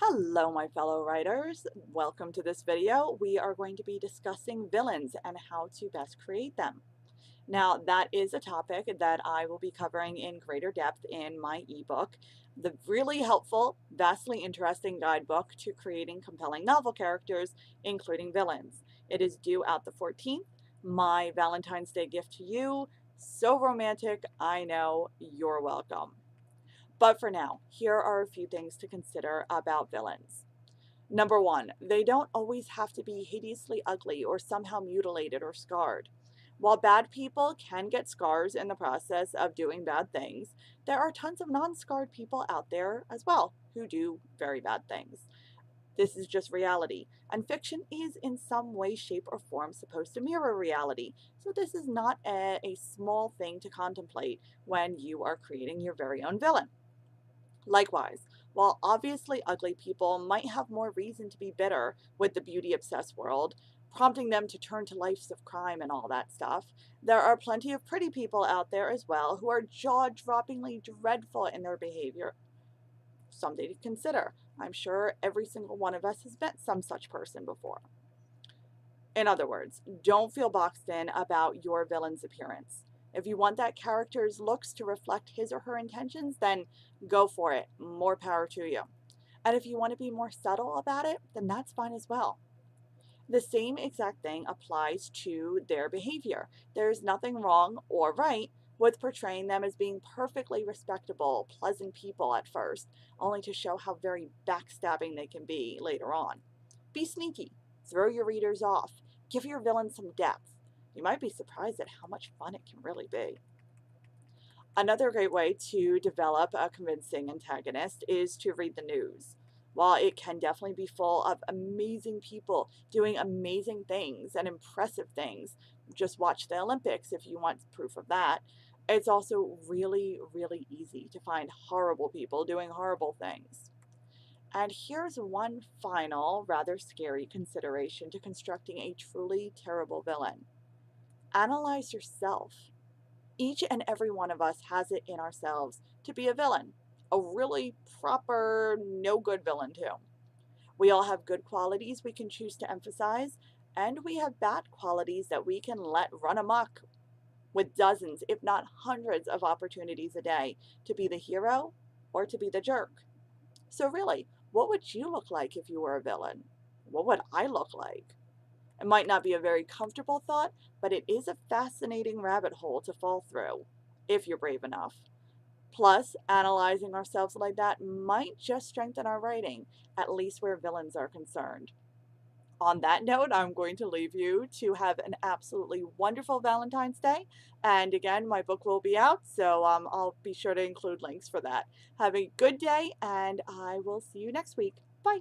Hello, my fellow writers. Welcome to this video. We are going to be discussing villains and how to best create them. Now, that is a topic that I will be covering in greater depth in my ebook, the really helpful, vastly interesting guidebook to creating compelling novel characters, including villains. It is due out the 14th. My Valentine's Day gift to you. So romantic. I know. You're welcome. But for now, here are a few things to consider about villains. Number one, they don't always have to be hideously ugly or somehow mutilated or scarred. While bad people can get scars in the process of doing bad things, there are tons of non scarred people out there as well who do very bad things. This is just reality, and fiction is in some way, shape, or form supposed to mirror reality. So, this is not a small thing to contemplate when you are creating your very own villain. Likewise, while obviously ugly people might have more reason to be bitter with the beauty obsessed world, prompting them to turn to lives of crime and all that stuff, there are plenty of pretty people out there as well who are jaw droppingly dreadful in their behavior. Something to consider. I'm sure every single one of us has met some such person before. In other words, don't feel boxed in about your villain's appearance. If you want that character's looks to reflect his or her intentions, then go for it. More power to you. And if you want to be more subtle about it, then that's fine as well. The same exact thing applies to their behavior. There's nothing wrong or right with portraying them as being perfectly respectable, pleasant people at first, only to show how very backstabbing they can be later on. Be sneaky, throw your readers off, give your villain some depth. You might be surprised at how much fun it can really be. Another great way to develop a convincing antagonist is to read the news. While it can definitely be full of amazing people doing amazing things and impressive things, just watch the Olympics if you want proof of that. It's also really, really easy to find horrible people doing horrible things. And here's one final, rather scary consideration to constructing a truly terrible villain. Analyze yourself. Each and every one of us has it in ourselves to be a villain, a really proper, no good villain, too. We all have good qualities we can choose to emphasize, and we have bad qualities that we can let run amok with dozens, if not hundreds, of opportunities a day to be the hero or to be the jerk. So, really, what would you look like if you were a villain? What would I look like? It might not be a very comfortable thought, but it is a fascinating rabbit hole to fall through, if you're brave enough. Plus, analyzing ourselves like that might just strengthen our writing, at least where villains are concerned. On that note, I'm going to leave you to have an absolutely wonderful Valentine's Day. And again, my book will be out, so I'll be sure to include links for that. Have a good day, and I will see you next week. Bye.